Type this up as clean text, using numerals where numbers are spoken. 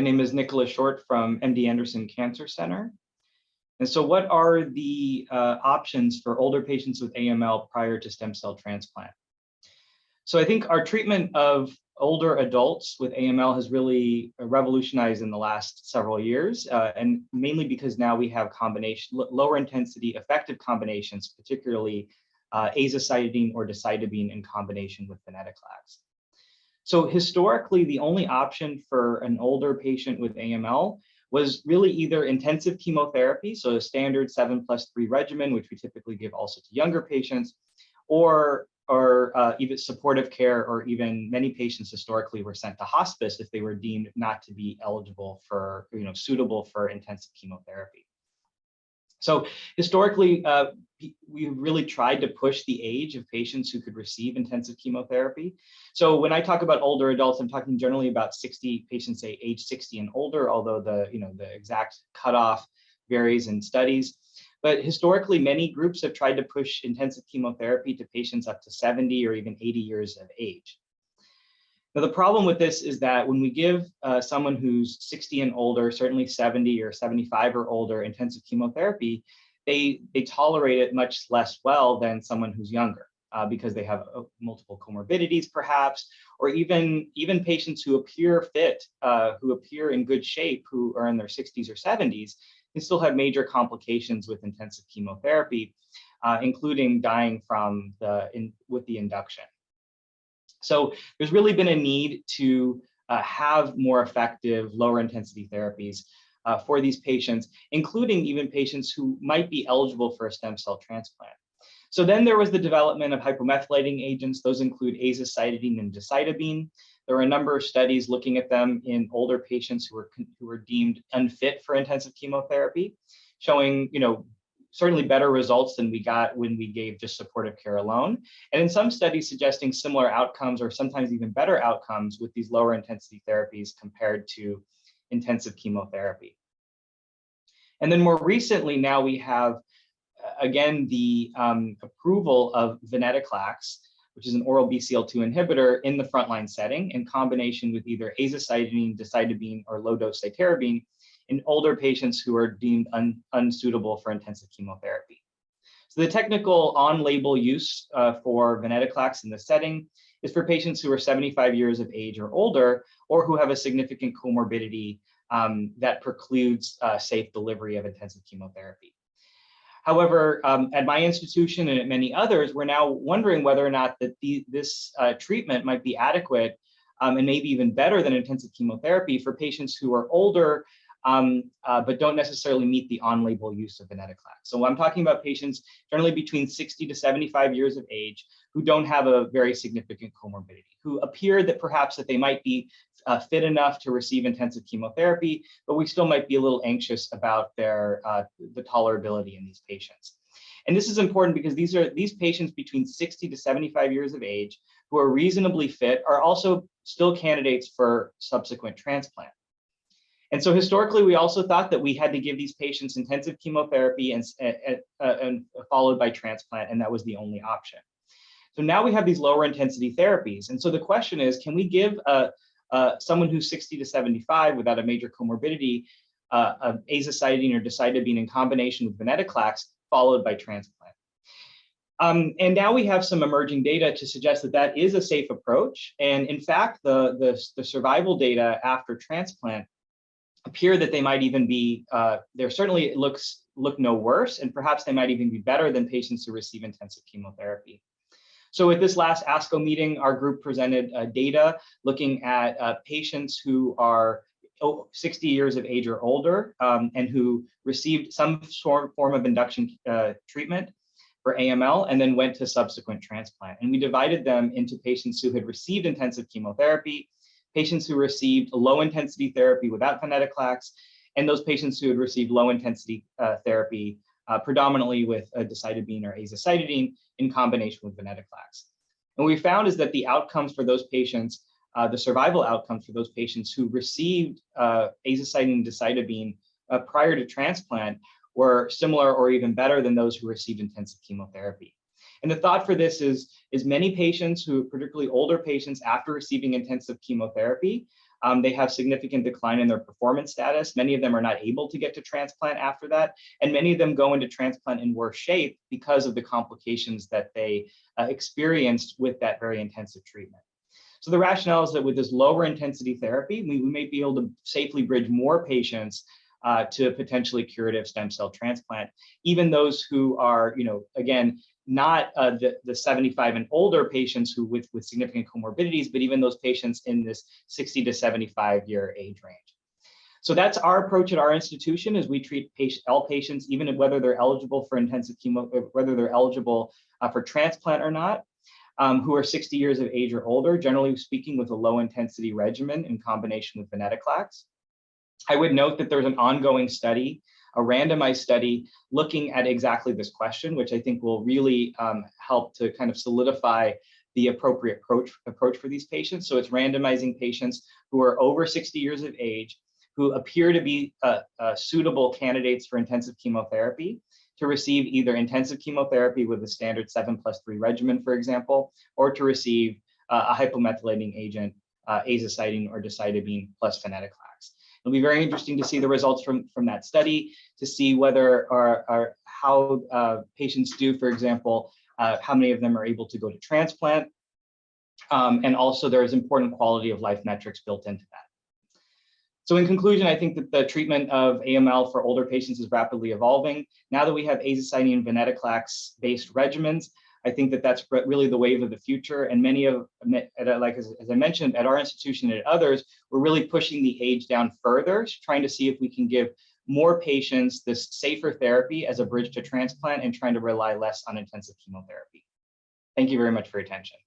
My name is Nicholas Short from MD Anderson Cancer Center. And so what are the options for older patients with AML prior to stem cell transplant? So I think our treatment of older adults with AML has really revolutionized in the last several years, and mainly because now we have lower intensity effective combinations, particularly azacitidine or decitabine in combination with venetoclax. So historically, the only option for an older patient with AML was really either intensive chemotherapy, so a standard 7+3 regimen, which we typically give also to younger patients, or even supportive care, or even many patients historically were sent to hospice if they were deemed not to be eligible for, suitable for intensive chemotherapy. So historically, we really tried to push the age of patients who could receive intensive chemotherapy. So when I talk about older adults, I'm talking generally about 60 patients, say age 60 and older, although the exact cutoff varies in studies. But historically, many groups have tried to push intensive chemotherapy to patients up to 70 or even 80 years of age. Now, the problem with this is that when we give someone who's 60 and older, certainly 70 or 75 or older, intensive chemotherapy, they tolerate it much less well than someone who's younger because they have multiple comorbidities, perhaps, or even patients who appear fit, who appear in good shape, who are in their 60s or 70s, can still have major complications with intensive chemotherapy, including dying with the induction. So there's really been a need to have more effective, lower intensity therapies for these patients, including even patients who might be eligible for a stem cell transplant. So then there was the development of hypomethylating agents. Those include azacitidine and decitabine. There are a number of studies looking at them in older patients who were deemed unfit for intensive chemotherapy, showing, certainly better results than we got when we gave just supportive care alone. And in some studies suggesting similar outcomes or sometimes even better outcomes with these lower intensity therapies compared to intensive chemotherapy. And then more recently, now we have, again, the approval of Venetoclax, which is an oral BCL2 inhibitor in the frontline setting in combination with either azacitidine, decitabine, or low-dose cytarabine in older patients who are deemed unsuitable for intensive chemotherapy. So the technical on-label use for Venetoclax in this setting is for patients who are 75 years of age or older, or who have a significant comorbidity that precludes safe delivery of intensive chemotherapy. However, at my institution and at many others, we're now wondering whether or not that this treatment might be adequate and maybe even better than intensive chemotherapy for patients who are older, but don't necessarily meet the on-label use of venetoclax. So I'm talking about patients generally between 60 to 75 years of age who don't have a very significant comorbidity, who appear that perhaps that they might be fit enough to receive intensive chemotherapy, but we still might be a little anxious about the tolerability in these patients. And this is important because these patients between 60 to 75 years of age who are reasonably fit are also still candidates for subsequent transplant. And so historically, we also thought that we had to give these patients intensive chemotherapy and followed by transplant, and that was the only option. So now we have these lower intensity therapies. And so the question is, can we give someone who's 60 to 75 without a major comorbidity azacitidine or decitabine in combination with venetoclax followed by transplant? And now we have some emerging data to suggest that that is a safe approach. And in fact, the survival data after transplant appear that they might even be, there certainly look no worse, and perhaps they might even be better than patients who receive intensive chemotherapy. So at this last ASCO meeting, our group presented data looking at patients who are 60 years of age or older and who received some form of induction treatment for AML and then went to subsequent transplant. And we divided them into patients who had received intensive chemotherapy, patients who received low intensity therapy without venetoclax, and those patients who had received low intensity therapy predominantly with decitabine or azacitidine in combination with venetoclax. And what we found is that the outcomes for those patients, the survival outcomes for those patients who received azacitidine and decitabine prior to transplant were similar or even better than those who received intensive chemotherapy. And the thought for this is many patients who, particularly older patients after receiving intensive chemotherapy, They have significant decline in their performance status. Many of them are not able to get to transplant after that, and many of them go into transplant in worse shape because of the complications that they experienced with that very intensive treatment. So the rationale is that with this lower intensity therapy, we may be able to safely bridge more patients to potentially curative stem cell transplant, even those who are, again, not the 75 and older patients who with significant comorbidities, but even those patients in this 60 to 75 year age range. So that's our approach at our institution, is we treat all patients, even whether they're eligible for intensive chemo, whether they're eligible for transplant or not, who are 60 years of age or older, generally speaking, with a low intensity regimen in combination with Venetoclax. I would note that there's an ongoing study, a randomized study, looking at exactly this question, which I think will really help to kind of solidify the appropriate approach for these patients. So it's randomizing patients who are over 60 years of age, who appear to be suitable candidates for intensive chemotherapy, to receive either intensive chemotherapy with a standard 7+3 regimen, for example, or to receive a hypomethylating agent, azacitidine or decitabine plus Venetoclax. It'll be very interesting to see the results from that study, to see whether or how patients do, for example, how many of them are able to go to transplant. And also there's important quality of life metrics built into that. So in conclusion, I think that the treatment of AML for older patients is rapidly evolving. Now that we have azacitidine and Venetoclax based regimens, I think that that's really the wave of the future. And many of, like as I mentioned, at our institution and at others, we're really pushing the age down further, trying to see if we can give more patients this safer therapy as a bridge to transplant and trying to rely less on intensive chemotherapy. Thank you very much for your attention.